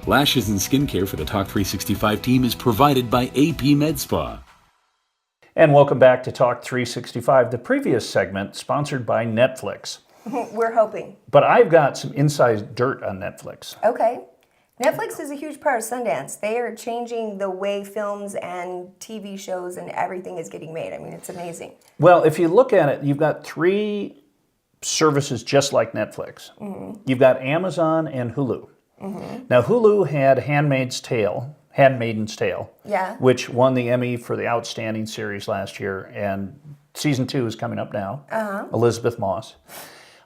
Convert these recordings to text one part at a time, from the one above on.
Lashes and skincare for the Talk 365 team is provided by AP Med Spa. And welcome back to Talk 365, the previous segment sponsored by Netflix. We're hoping. But I've got some inside dirt on Netflix. Okay. Netflix is a huge part of Sundance. They are changing the way films and TV shows and everything is getting made. I mean, it's amazing. Well, if you look at it, you've got three services just like Netflix. Mm-hmm. You've got Amazon and Hulu. Mm-hmm. Now, Hulu had Handmaid's Tale, yeah, which won the Emmy for the Outstanding Series last year, and season 2 is coming up now. Elizabeth Moss.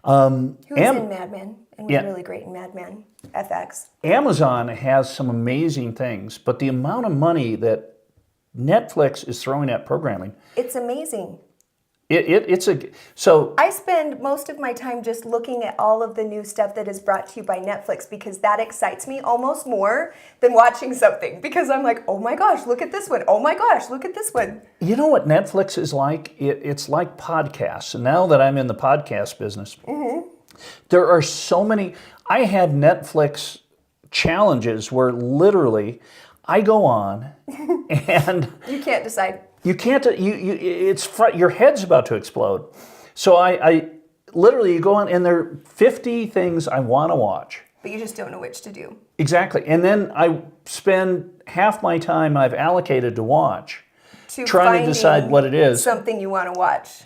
Who was in Mad Men and was really great in Mad Men, FX. Amazon has some amazing things, but the amount of money that Netflix is throwing at programming, it's amazing. So I spend most of my time just looking at all of the new stuff that is brought to you by Netflix because that excites me almost more than watching something because I'm like, oh my gosh, look at this one. Oh my gosh, look at this one. You know what Netflix is like? It's like podcasts. And now that I'm in the podcast business, there are so many. I had Netflix challenges where literally I go on and you can't decide. You can't. Your head's about to explode. So I literally you go on and there are 50 things I want to watch. But you just don't know which to do. Exactly, and then I spend half my time I've allocated to watch, trying to decide what it is. Something you want to watch.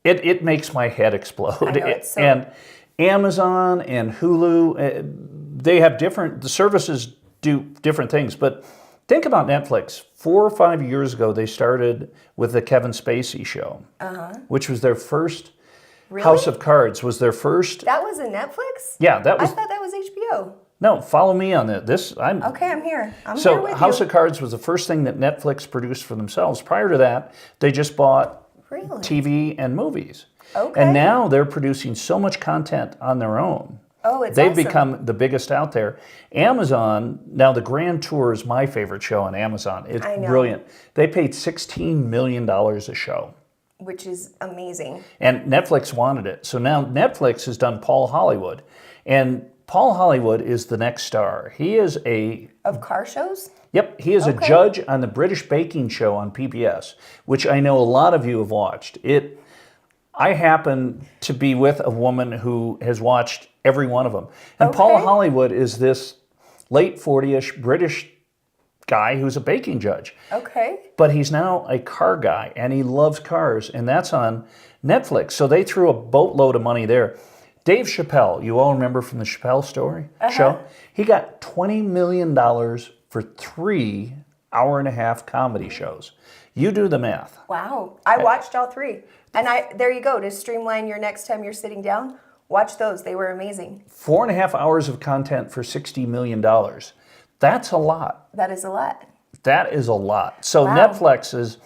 It makes my head explode. I know, and Amazon and Hulu, they have the services do different things, but. Think about Netflix. 4 or 5 years ago, they started with the Kevin Spacey show, which was their first. Really? House of Cards was their first. That was in Netflix? Yeah, that was. I thought that was HBO. No, follow me on this. Okay, I'm here. I'm here with you. So House of Cards was the first thing that Netflix produced for themselves. Prior to that, they just bought TV and movies. Okay. And now they're producing so much content on their own. Oh, it's They've awesome. become the biggest out there. Amazon, now the Grand Tour is my favorite show on Amazon. It's brilliant. They paid $16 million a show. Which is amazing. And Netflix wanted it. So now Netflix has done Paul Hollywood. And Paul Hollywood is the next star. He is Of car shows? Yep, he is a judge on the British Baking Show on PBS, which I know a lot of you have watched. I happen to be with a woman who has watched every one of them. And Paul Hollywood is this late 40-ish British guy who's a baking judge. Okay. But he's now a car guy, and he loves cars, and that's on Netflix. So they threw a boatload of money there. Dave Chappelle, you all remember from the Chappelle show? He got $20 million for 3 hour-and-a-half comedy shows. You do the math. Wow. I watched all 3. And there you go, to streamline your next time you're sitting down, watch those. They were amazing. 4.5 hours of content for $60 million. That's a lot. That is a lot. That is a lot. So Netflix is,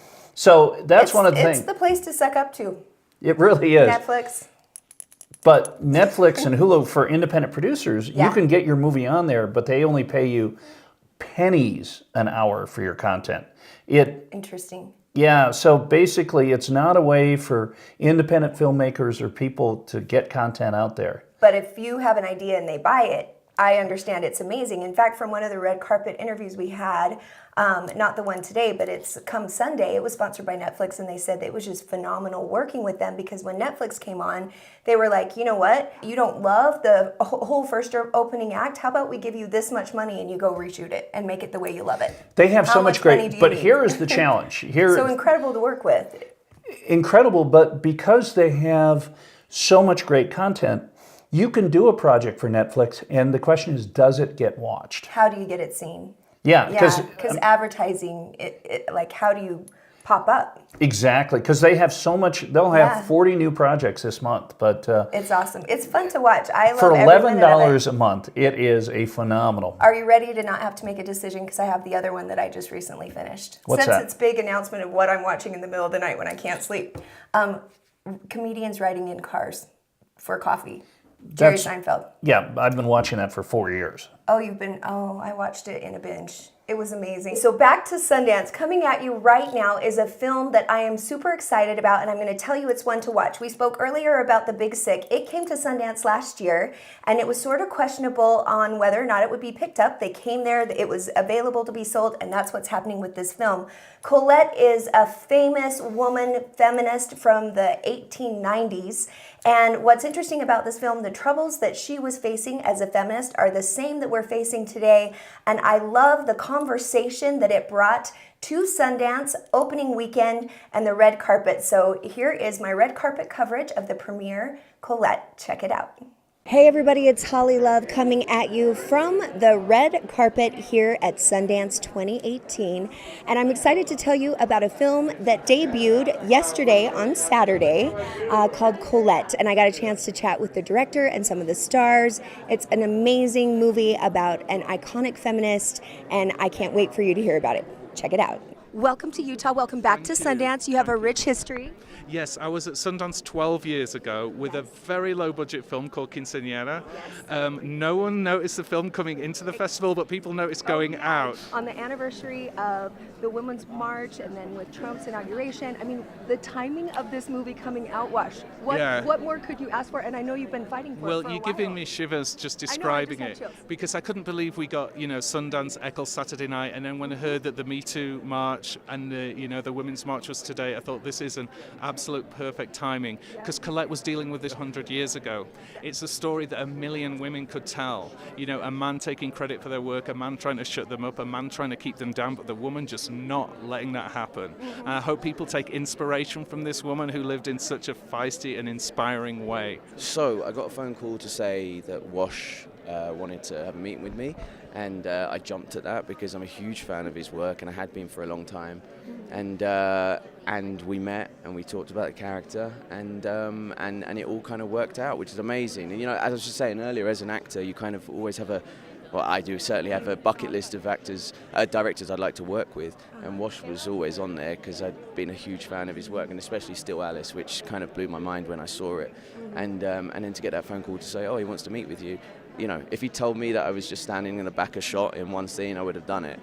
that's one of the things. It's the place to suck up to. It really is. Netflix. But Netflix and Hulu for independent producers, you can get your movie on there, but they only pay you pennies an hour for your content. Interesting. Yeah, so basically it's not a way for independent filmmakers or people to get content out there. But if you have an idea and they buy it, I understand it's amazing. In fact, from one of the red carpet interviews we had, not the one today, but it's come Sunday, it was sponsored by Netflix, and they said that it was just phenomenal working with them because when Netflix came on, they were like, you know what? You don't love the whole first opening act? How about we give you this much money and you go reshoot it and make it the way you love it? They have so much great, but here is the challenge. So incredible to work with. Incredible, but because they have so much great content, you can do a project for Netflix, and the question is, does it get watched? How do you get it seen? Yeah, because advertising, like, how do you pop up? Exactly, because they have so much. They'll have 40 new projects this month, but it's awesome. It's fun to watch. I love for $11 a month. It is a phenomenal. Are you ready to not have to make a decision? Because I have the other one that I just recently finished. What's that? It's big announcement of what I'm watching in the middle of the night when I can't sleep. Comedians riding in cars for coffee. Jerry Seinfeld. Yeah, I've been watching that for 4 years. Oh, I watched it in a binge. It was amazing. So back to Sundance. Coming at you right now is a film that I am super excited about, and I'm going to tell you it's one to watch. We spoke earlier about The Big Sick. It came to Sundance last year, and it was sort of questionable on whether or not it would be picked up. They came there, it was available to be sold, and that's what's happening with this film. Colette is a famous woman feminist from the 1890s, and what's interesting about this film, the troubles that she was facing as a feminist are the same that we're facing today, and I love the conversation that it brought to Sundance opening weekend and the red carpet. So here is my red carpet coverage of the premiere, Colette. Check it out. Hey everybody, it's Holly Love coming at you from the red carpet here at Sundance 2018. And I'm excited to tell you about a film that debuted yesterday on Saturday called Colette. And I got a chance to chat with the director and some of the stars. It's an amazing movie about an iconic feminist, and I can't wait for you to hear about it. Check it out. Welcome to Utah. Welcome back to Sundance. You have a rich history. Yes, I was at Sundance 12 years ago with a very low-budget film called Quinceañera. No one noticed the film coming into the festival, but people noticed going out. On the anniversary of the Women's March and then with Trump's inauguration, I mean, the timing of this movie coming out, what more could you ask for? And I know you've been fighting for it for a while. You're giving me shivers just describing it, because I couldn't believe we got, Sundance Eccles Saturday night, and then when I heard that the Me Too march and the Women's March was today, I thought this is an absolute perfect timing, because Colette was dealing with this 100 years ago. It's a story that 1 million women could tell. A man taking credit for their work, a man trying to shut them up, a man trying to keep them down, but the woman just not letting that happen. And I hope people take inspiration from this woman who lived in such a feisty and inspiring way. So I got a phone call to say that Wash wanted to have a meeting with me, and I jumped at that because I'm a huge fan of his work, and I had been for a long time. And we met and we talked about the character, and it all kind of worked out, which is amazing. And as I was just saying earlier, as an actor, you kind of always have I do certainly have a bucket list of directors I'd like to work with, and Wash was always on there because I'd been a huge fan of his work, and especially Still Alice, which kind of blew my mind when I saw it. And then to get that phone call to say, oh, he wants to meet with you. If he told me that I was just standing in the back of shot in one scene, I would have done it.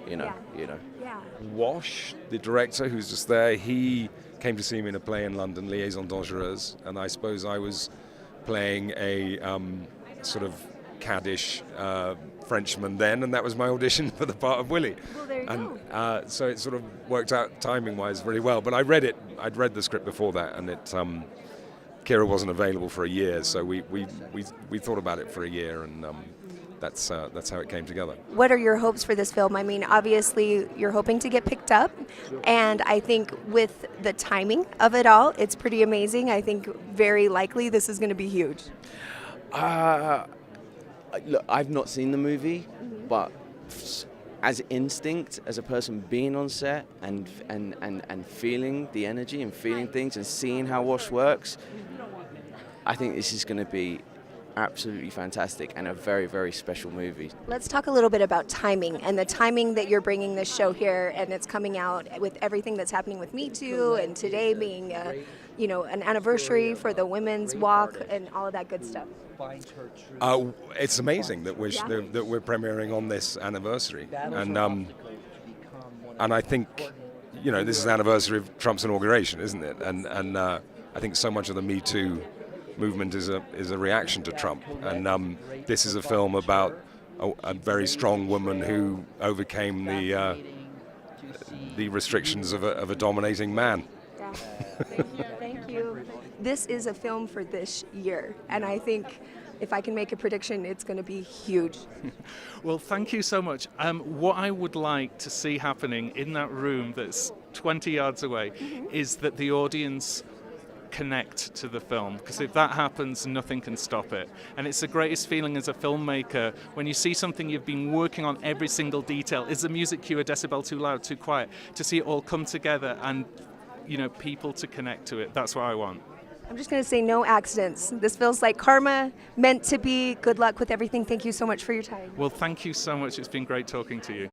Wash, the director who's just there, he came to see me in a play in London, Liaison Dangereuse, and I suppose I was playing a sort of caddish Frenchman then, and that was my audition for the part of Willie. Well, there you go. So it sort of worked out timing-wise really well. But I'd read the script before that, and Kira wasn't available for a year, so we thought about it for a year, and that's how it came together. What are your hopes for this film? I mean, obviously you're hoping to get picked up, and I think with the timing of it all, it's pretty amazing. I think very likely this is going to be huge. Look, I've not seen the movie, but as instinct, as a person being on set and feeling the energy and feeling things and seeing how Wash works, I think this is going to be absolutely fantastic and a very, very special movie. Let's talk a little bit about timing and the timing that you're bringing this show here, and it's coming out with everything that's happening with Me Too, and today being an anniversary for the Women's Walk and all of that good stuff. It's amazing that we're premiering on this anniversary, and I think this is an anniversary of Trump's inauguration, isn't it? And I think so much of the Me Too movement is a reaction to Trump, and this is a film about a very strong woman who overcame the restrictions of a dominating man. Thank you. This is a film for this year, and I think if I can make a prediction, it's going to be huge. Well, thank you so much. What I would like to see happening in that room that's 20 yards away is that the audience connect to the film, because if that happens, nothing can stop it. And it's the greatest feeling as a filmmaker when you see something you've been working on every single detail. Is the music cue a decibel too loud, too quiet? To see it all come together and people to connect to it. That's what I want. I'm just going to say no accidents. This feels like karma, meant to be. Good luck with everything. Thank you so much for your time. Well, thank you so much. It's been great talking to you.